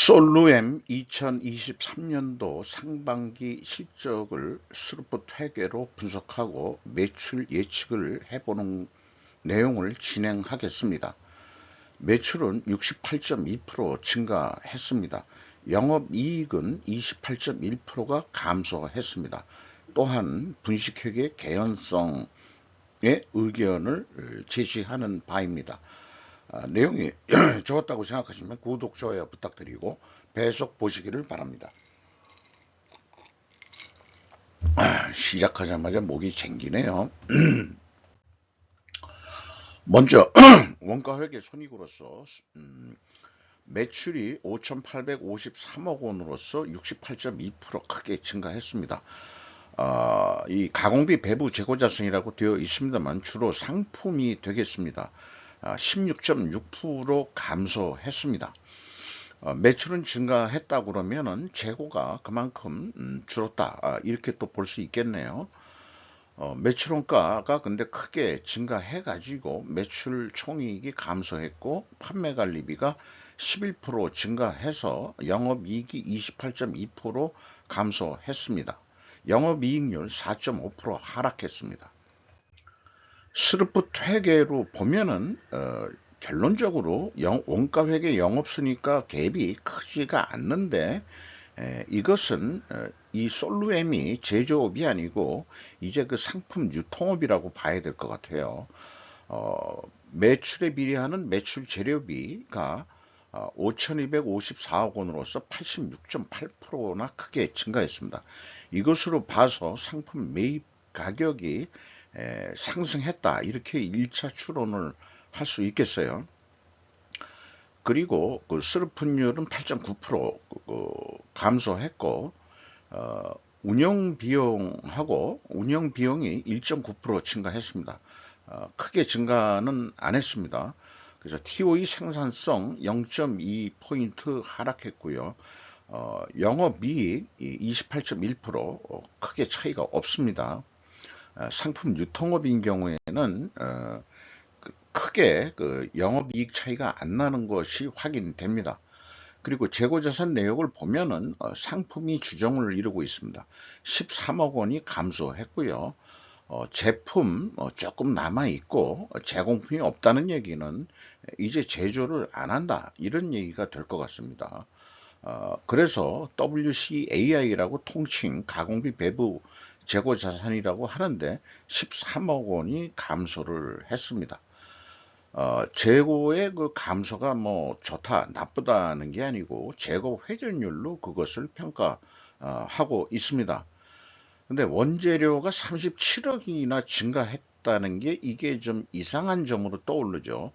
솔루엠 2023년도 상반기 실적을 스루풋 회계로 분석하고 매출 예측을 해보는 내용을 진행하겠습니다. 매출은 68.2% 증가했습니다. 영업이익은 28.1%가 감소했습니다. 또한 분식회계 개연성의 의견을 제시하는 바입니다. 내용이 좋았다고 생각하시면 구독, 좋아요 부탁드리고 계속 보시기를 바랍니다. 시작하자마자 목이 쟁기네요. 먼저 원가회계 손익으로서 매출이 5,853억 원으로서 68.2% 크게 증가했습니다. 이 가공비 배부 재고자산이라고 되어 있습니다만 주로 상품이 되겠습니다. 16.6% 감소했습니다. 매출은 증가했다 그러면은 재고가 그만큼 줄었다, 이렇게 또 볼 수 있겠네요. 매출원가가 근데 크게 증가해 가지고 매출 총이익이 감소했고 판매관리비가 11% 증가해서 영업이익이 28.2% 감소했습니다. 영업이익률 4.5% 하락했습니다. 스루풋 회계로 보면은 결론적으로 원가회계 영업순이가 갭이 크지가 않는데, 이것은 이 솔루엠이 제조업이 아니고 이제 그 상품 유통업이라고 봐야 될 것 같아요. 매출에 비례하는 매출 재료비가 5,254억 원으로서 86.8%나 크게 증가했습니다. 이것으로 봐서 상품 매입 가격이 상승했다, 이렇게 1차 추론을 할 수 있겠어요. 그리고 그 스루풋률은 8.9% 감소했고, 운영 비용이 1.9% 증가했습니다. 크게 증가는 안 했습니다. 그래서 TOE 생산성 0.2포인트 하락했고요. 영업이익 28.1% 크게 차이가 없습니다. 상품 유통업인 경우에는 크게 그 영업이익 차이가 안 나는 것이 확인됩니다. 그리고 재고자산 내역을 보면은 상품이 주정을 이루고 있습니다. 13억 원이 감소했고요. 제품 조금 남아 있고 제공품이 없다는 얘기는 이제 제조를 안 한다, 이런 얘기가 될 것 같습니다. 그래서 WCAI라고 통칭 가공비 배부 재고자산이라고 하는데 13억 원이 감소를 했습니다. 재고의 그 감소가 뭐 좋다, 나쁘다는 게 아니고 재고 회전율로 그것을 평가하고 있습니다. 근데 원재료가 37억이나 증가했다는 게 이게 좀 이상한 점으로 떠오르죠.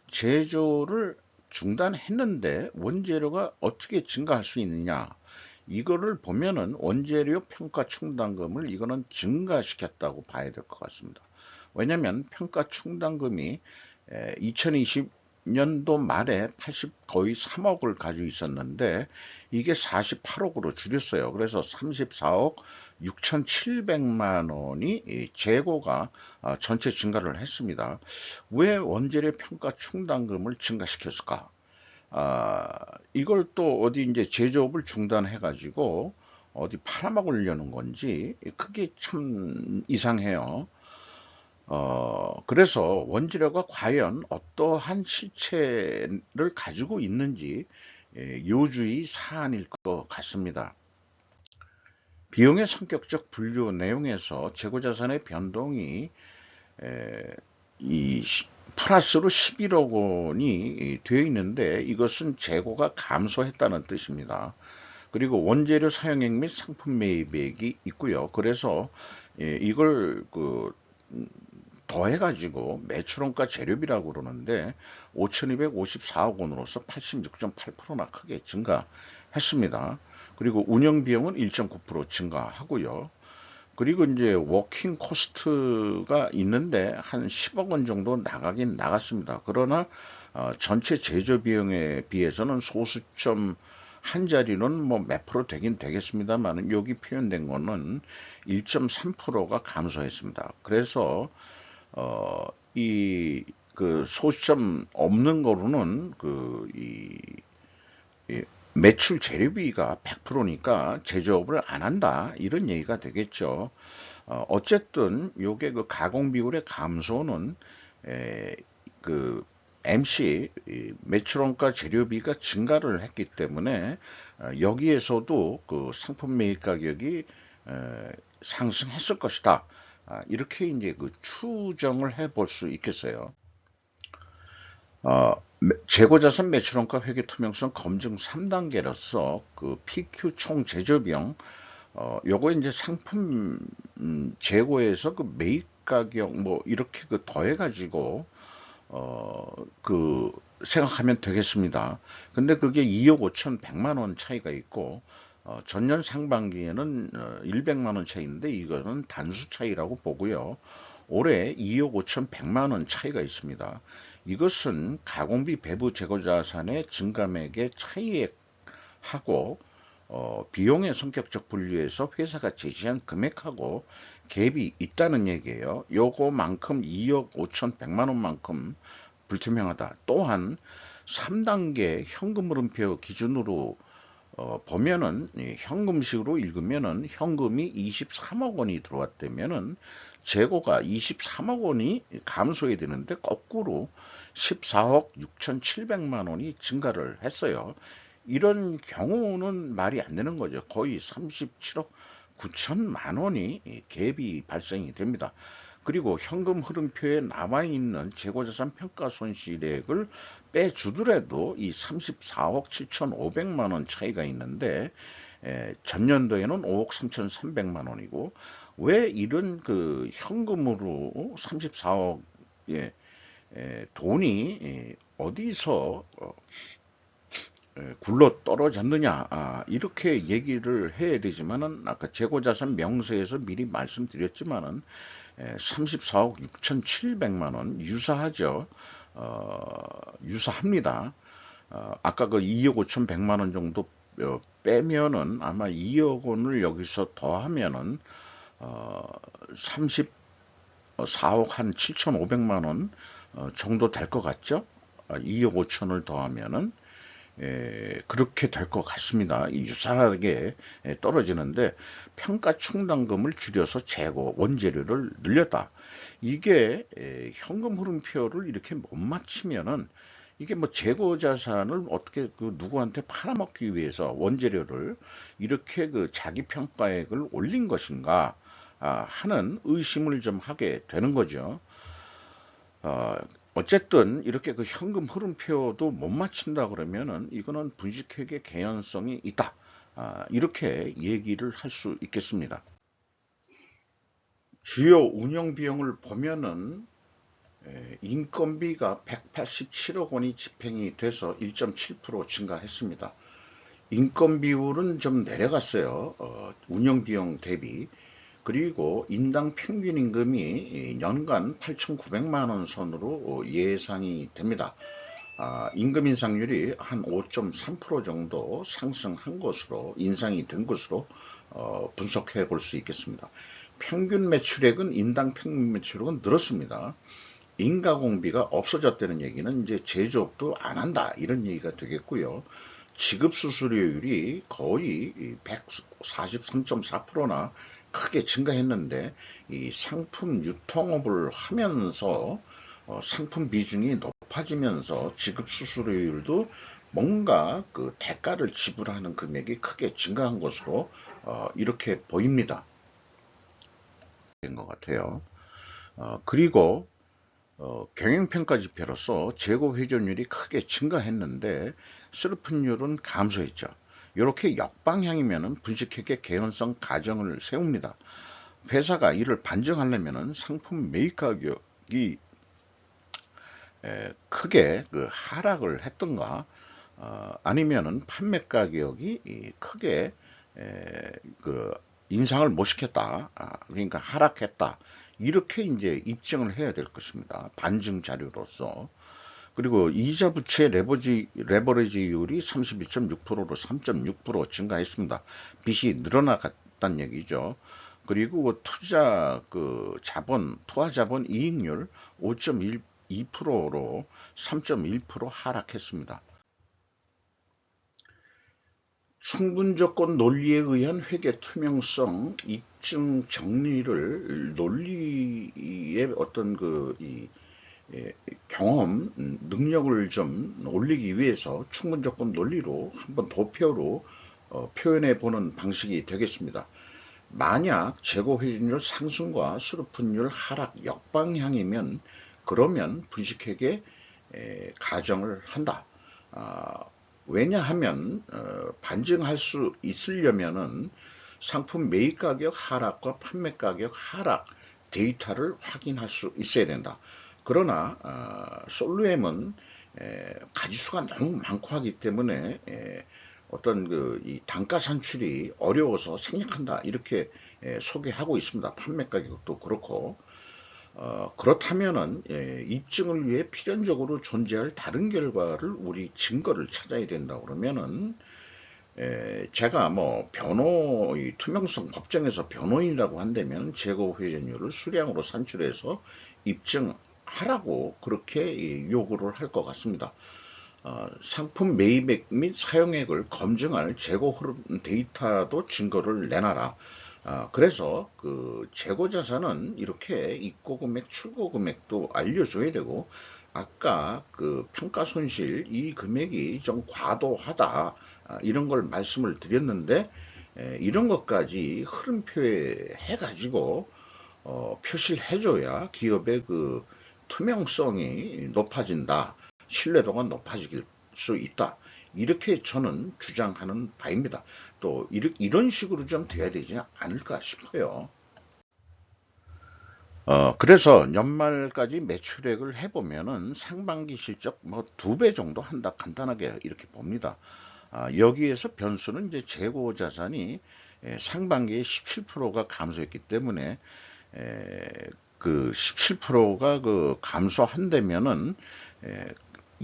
제조를 중단했는데 원재료가 어떻게 증가할 수 있느냐? 이거를 보면은 원재료 평가 충당금을 이거는 증가시켰다고 봐야 될 것 같습니다. 왜냐하면 평가 충당금이 2020년도 말에 거의 3억을 가지고 있었는데 이게 48억으로 줄였어요. 그래서 34억 6,700만 원이 재고가 전체 증가를 했습니다. 왜 원재료 평가 충당금을 증가시켰을까? 이걸 또 어디 이제 제조업을 중단해 가지고 어디 팔아먹으려는 건지 그게 참 이상해요. 그래서 원재료가 과연 어떠한 실체를 가지고 있는지 요주의 사안일 것 같습니다. 비용의 성격적 분류 내용에서 재고자산의 변동이 이 플러스로 11억 원이 되어 있는데 이것은 재고가 감소했다는 뜻입니다. 그리고 원재료 사용액 및 상품 매입액이 있고요. 그래서 이걸 더해가지고 매출원가 재료비라고 그러는데 5,254억 원으로서 86.8%나 크게 증가했습니다. 그리고 운영 비용은 1.9% 증가하고요. 그리고 이제 워킹 코스트가 있는데 한 10억 원 정도 나가긴 나갔습니다. 그러나 전체 제조 비용에 비해서는 소수점 한 자리는 뭐 몇 프로 되긴 되겠습니다만 여기 표현된 거는 1.3%가 감소했습니다. 그래서 이 그 소수점 없는 거로는 이 매출 재료비가 100%니까 제조업을 안 한다 이런 얘기가 되겠죠. 어쨌든 요게 그 가공 비율의 감소는 에, 그 MC 매출원가 재료비가 증가를 했기 때문에 여기에서도 그 상품 매입 가격이 상승했을 것이다. 이렇게 이제 그 추정을 해볼 수 있겠어요. 재고자산 매출원가 회계 투명성 검증 3단계로서 그 PQ 총 제조 비용 요거 이제 상품 재고에서 그 매입 가격 뭐 이렇게 그 더해 가지고 그 생각하면 되겠습니다. 근데 그게 2억 5천 100만 원 차이가 있고 전년 상반기에는 100만 원 차이인데 이거는 단수 차이라고 보고요. 올해 2억 5천 100만 원 차이가 있습니다. 이것은 가공비 배부 재고자산의 증감액의 차이액하고 비용의 성격적 분류에서 회사가 제시한 금액하고 갭이 있다는 얘기예요. 요거만큼 2억 5천 100만 원만큼 불투명하다. 또한 3단계 현금 흐름표 기준으로 보면은 현금식으로 읽으면은 현금이 23억 원이 들어왔다면은 재고가 23억 원이 감소해야 되는데 거꾸로 14억 6,700만 원이 증가를 했어요. 이런 경우는 말이 안 되는 거죠. 거의 37억 9천만 원이 갭이 발생이 됩니다. 그리고 현금 흐름표에 남아있는 재고자산 평가 손실액을 빼주더라도 이 34억 7,500만 원 차이가 있는데 전년도에는 5억 3,300만 원이고 왜 이런 그 현금으로 34억 돈이 어디서 굴러 떨어졌느냐 이렇게 얘기를 해야 되지만은 아까 재고자산 명세에서 미리 말씀드렸지만은 34억 6,700만 원 유사하죠. 유사합니다. 아까 그 2억 5,100만 원 정도 빼면은 아마 2억 원을 여기서 더하면은 34억 한 7,500만 원 정도 될 것 같죠? 2억 5천을 더하면은 그렇게 될 것 같습니다. 유사하게 떨어지는데 평가 충당금을 줄여서 재고 원재료를 늘렸다. 이게 현금 흐름표를 이렇게 못 맞추면은 이게 뭐 재고 자산을 어떻게 그 누구한테 팔아먹기 위해서 원재료를 이렇게 그 자기 평가액을 올린 것인가 하는 의심을 좀 하게 되는 거죠. 어, 어쨌든 이렇게 그 현금 흐름표도 못 맞춘다 그러면은 이거는 분식회계 개연성이 있다. 이렇게 얘기를 할 수 있겠습니다. 주요 운영 비용을 보면은 인건비가 187억 원이 집행이 돼서 1.7% 증가했습니다. 인건 비율은 좀 내려갔어요. 운영 비용 대비. 그리고 인당 평균 임금이 연간 8,900만 원 선으로 예상이 됩니다. 임금 인상률이 한 5.3% 정도 상승한 것으로 인상이 된 것으로 분석해 볼 수 있겠습니다. 평균 매출액은 인당 평균 매출액은 늘었습니다. 인가공비가 없어졌다는 얘기는 이제 제조업도 안 한다 이런 얘기가 되겠고요. 지급 수수료율이 거의 143.4%나 크게 증가했는데 이 상품 유통업을 하면서 상품 비중이 높아지면서 지급 수수료율도 뭔가 그 대가를 지불하는 금액이 크게 증가한 것으로 이렇게 보입니다. 된 것 같아요. 그리고 경영평가 지표로서 재고 회전율이 크게 증가했는데 슬픈율은 감소했죠. 이렇게 역방향이면 분식회계 개연성 가정을 세웁니다. 회사가 이를 반증하려면 상품 매입 가격이 크게 그 하락을 했던가 아니면은 판매 가격이 크게 그 인상을 못 시켰다. 그러니까 하락했다. 이렇게 이제 입증을 해야 될 것입니다. 반증 자료로서. 그리고 이자 부채 레버리지율이 32.6%로 3.6% 증가했습니다. 빚이 늘어나갔다는 얘기죠. 그리고 투하 자본 이익률 5.12%로 3.1% 하락했습니다. 충분조건 논리에 의한 회계 투명성, 입증 정리를 논리의 어떤 예, 경험, 능력을 좀 올리기 위해서 충분조건 논리로 한번 도표로 표현해 보는 방식이 되겠습니다. 만약 재고 회전율 상승과 수르풋율 하락 역방향이면 그러면 분식회계 가정을 한다. 왜냐하면 반증할 수 있으려면은 상품 매입 가격 하락과 판매 가격 하락 데이터를 확인할 수 있어야 된다. 그러나 솔루엠은 가지수가 너무 많고 하기 때문에 어떤 이 단가 산출이 어려워서 생략한다 이렇게 소개하고 있습니다. 판매 가격도 그렇고 그렇다면은 입증을 위해 필연적으로 존재할 다른 결과를 우리 증거를 찾아야 된다 그러면은 제가 뭐 변호 투명성 법정에서 변호인이라고 한다면 재고 회전율을 수량으로 산출해서 입증하라고 그렇게 요구를 할 것 같습니다. 상품 매입액 및 사용액을 검증할 재고 흐름 데이터도 증거를 내놔라. 그래서 그 재고 자산은 이렇게 입고 금액, 출고 금액도 알려줘야 되고, 아까 그 평가 손실 이 금액이 좀 과도하다 이런 걸 말씀을 드렸는데 이런 것까지 흐름표에 해가지고 표시를 해줘야 기업의 그 투명성이 높아진다. 신뢰도가 높아질 수 있다. 이렇게 저는 주장하는 바입니다. 또 이런 식으로 좀 돼야 되지 않을까 싶어요. 그래서 연말까지 매출액을 해보면은 상반기 실적 뭐 2배 정도 한다. 간단하게 이렇게 봅니다. 여기에서 변수는 이제 재고 자산이 상반기에 17%가 감소했기 때문에 그 17%가 그 감소한다면은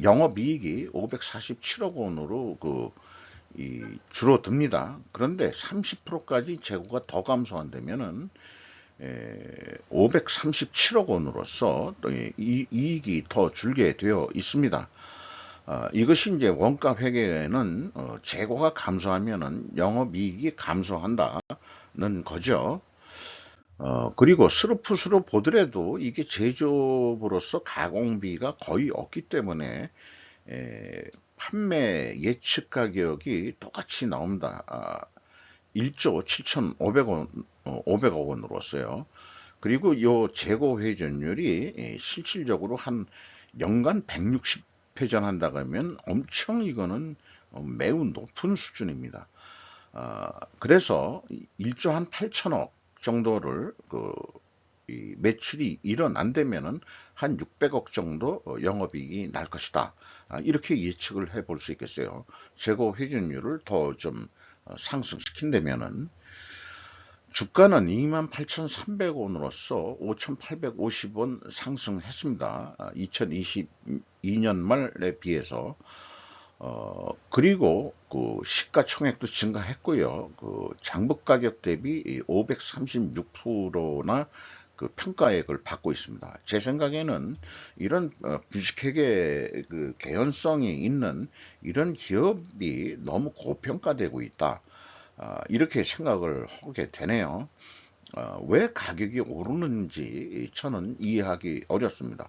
영업이익이 547억 원으로 줄어듭니다. 그런데 30%까지 재고가 더 감소한다면은 537억 원으로서 또 이익이 더 줄게 되어 있습니다. 이것이 이제 원가 회계에는 재고가 감소하면은 영업이익이 감소한다는 거죠. 그리고 스루풋으로 보더라도 이게 제조업으로서 가공비가 거의 없기 때문에 판매 예측 가격이 똑같이 나옵니다. 1조 7,500원, 500억 원으로서요. 그리고 요 재고 회전율이 실질적으로 한 연간 160회전 한다고 하면 엄청 이거는 매우 높은 수준입니다. 그래서 1조 한 8천억 정도를 이 매출이 일어난다면은 한 600억 정도 영업이익이 날 것이다. 이렇게 예측을 해볼 수 있겠어요. 재고 회전율을 더 좀 상승시킨다면은 주가는 28,300원으로서 5,850원 상승했습니다. 2022년 말에 비해서. 그리고 그 시가총액도 증가했고요. 그 장부 가격 대비 536%나 그 평가액을 받고 있습니다. 제 생각에는 이런 주식회계 그 개연성이 있는 이런 기업이 너무 고평가되고 있다. 이렇게 생각을 하게 되네요. 왜 가격이 오르는지 저는 이해하기 어렵습니다.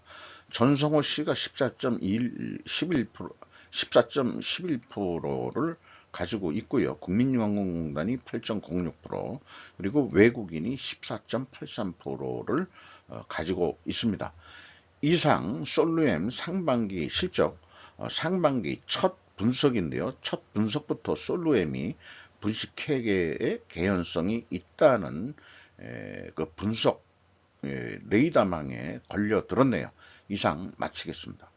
전성호 씨가 14.11%를 가지고 있고요. 국민연금공단이 8.06%, 그리고 외국인이 14.83%를 가지고 있습니다. 이상 솔루엠 상반기 실적, 상반기 첫 분석인데요. 첫 분석부터 솔루엠이 분식회계의 개연성이 있다는 그 분석 레이더망에 걸려 들었네요. 이상 마치겠습니다.